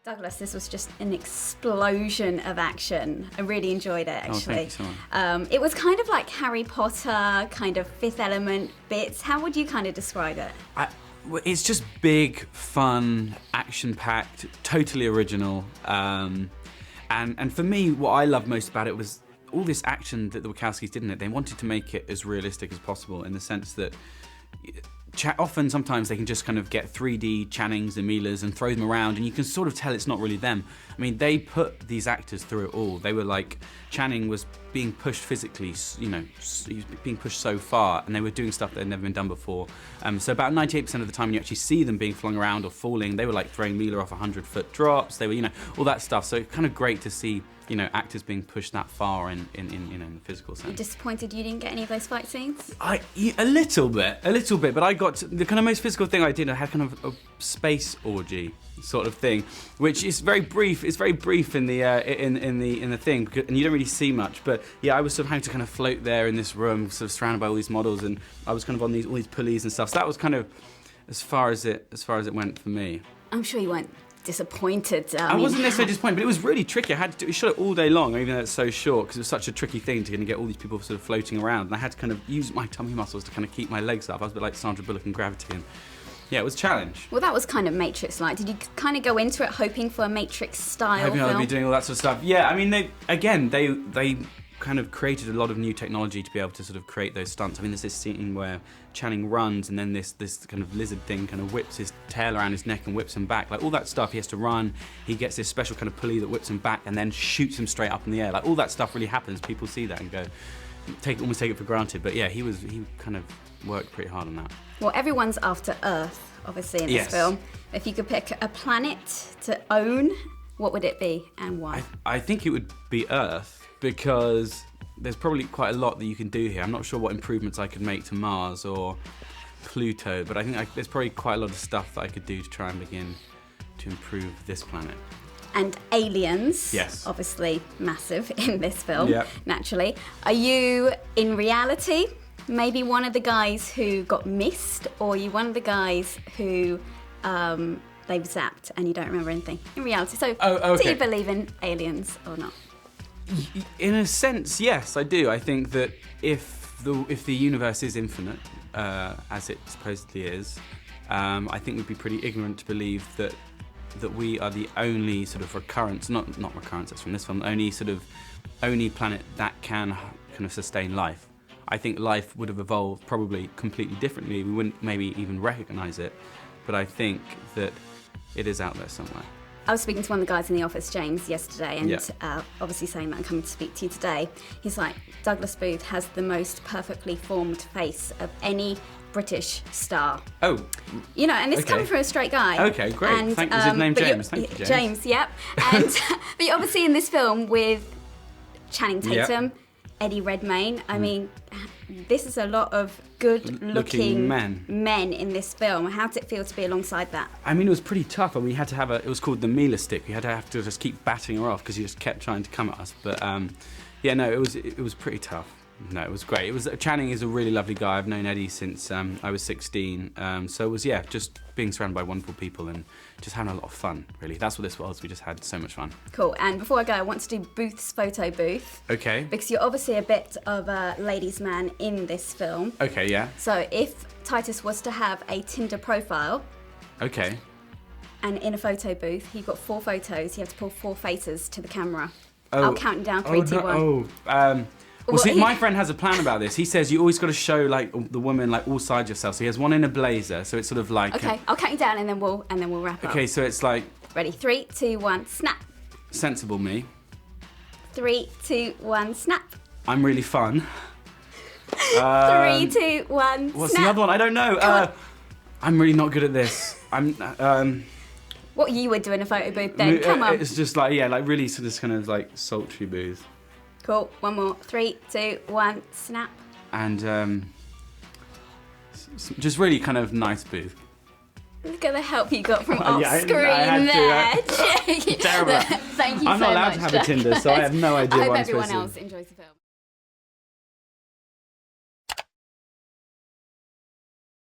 Douglas, this was just an explosion of action. I really enjoyed it, actually. Oh, thank you so much. It was kind of like Harry Potter, kind of Fifth Element bits. How would you kind of describe it? It's just big, fun, action-packed, totally original. And for me, what I loved most about it was all this action that the Wachowskis did in it. They wanted to make it as realistic as possible in the sense that sometimes they can just kind of get 3D Channings and Milas and throw them around, and you can sort of tell it's not really them. I mean, they put these actors through it all. They were like, Channing was being pushed physically, he was being pushed so far, and they were doing stuff that had never been done before. So about 98% of the time when you actually see them being flung around or falling, they were like throwing Mila off 100-foot drops. They were, all that stuff. So it's kind of great to see, actors being pushed that far in the physical sense. You're disappointed you didn't get any of those fight scenes? A little bit, but I got the kind of most physical thing I did. I had kind of a space orgy sort of thing, which is very brief. It's very brief in the thing, and you don't really see much. But yeah, I was sort of having to kind of float there in this room, sort of surrounded by all these models, and I was kind of on all these pulleys and stuff. So that was kind of as far as it went for me. I'm sure you weren't disappointed. I wasn't necessarily disappointed, but it was really tricky. We shot it all day long, even though it's so short, because it was such a tricky thing to get all these people sort of floating around. And I had to kind of use my tummy muscles to kind of keep my legs up. I was a bit like Sandra Bullock in Gravity, and yeah, it was a challenge. Well, that was kind of Matrix-like. Did you kind of go into it hoping for a Matrix-style hoping film? I'd be doing all that sort of stuff. Yeah, I mean, they kind of created a lot of new technology to be able to sort of create those stunts. I mean, there's this scene where Channing runs, and then this kind of lizard thing kind of whips his tail around his neck and whips him back. Like, all that stuff, he has to run. He gets this special kind of pulley that whips him back and then shoots him straight up in the air. Like, all that stuff really happens. People see that and go, almost take it for granted. But yeah, he kind of worked pretty hard on that. Well, everyone's after Earth, obviously, in this film. If you could pick a planet to own, what would it be and why? I think it would be Earth, because there's probably quite a lot that you can do here. I'm not sure what improvements I could make to Mars or Pluto, but I think there's probably quite a lot of stuff that I could do to try and begin to improve this planet. And aliens, yes, obviously massive in this film, yep. Naturally. Are you, in reality, maybe one of the guys who got missed, or are you one of the guys who they've zapped and you don't remember anything in reality? So okay. Do you believe in aliens or not? In a sense, yes, I do. I think that if the universe is infinite, as it supposedly is, I think we'd be pretty ignorant to believe that we are the only sort of recurrence, not recurrence, that's from this film, only planet that can kind of sustain life. I think life would have evolved probably completely differently. We wouldn't maybe even recognize it, but I think that it is out there somewhere. I was speaking to one of the guys in the office, James, yesterday, and obviously saying that I'm coming to speak to you today. He's like, Douglas Booth has the most perfectly formed face of any British star. Oh. And this coming from a straight guy. Okay, great. Was his name James? Thank you, James. James, yep. And but you're obviously in this film with Channing Tatum, Eddie Redmayne. I mean, this is a lot of good-looking men in this film. How did it feel to be alongside that? I mean, it was pretty tough, and we had to have it was called the Mila stick. We had to just keep batting her off because she just kept trying to come at us. But it was pretty tough. No, it was great. Channing is a really lovely guy. I've known Eddie since I was 16. So it was, just being surrounded by wonderful people and just having a lot of fun, really. That's what this was. We just had so much fun. Cool. And before I go, I want to do Booth's photo booth. Okay. Because you're obviously a bit of a ladies' man in this film. Okay, yeah. So if Titus was to have a Tinder profile. Okay. And in a photo booth, you've got 4 photos. You have to pull 4 faces to the camera. I'll count down 3, 2, 1. Well, see, my friend has a plan about this. He says you always got to show like the woman like all sides yourself. So he has one in a blazer, so it's sort of like. Okay, I'll count you down and then we'll wrap up. Okay, so it's like. Ready? 3, 2, 1, snap. Sensible me. 3, 2, 1, snap. I'm really fun. 3, 2, 1, what's snap. the other one? I don't know. I'm really not good at this. What you would do in a photo booth then? Come on. It's just like really sort of kind of like sultry booth. Cool. One more. 3, 2, 1, snap. And just really kind of nice booth. Look at the help you got from off screen there. Terrible. Thank you so much. I'm not allowed to have a Tinder, so I have no idea what I'm supposed to do. I hope everyone else enjoys the film.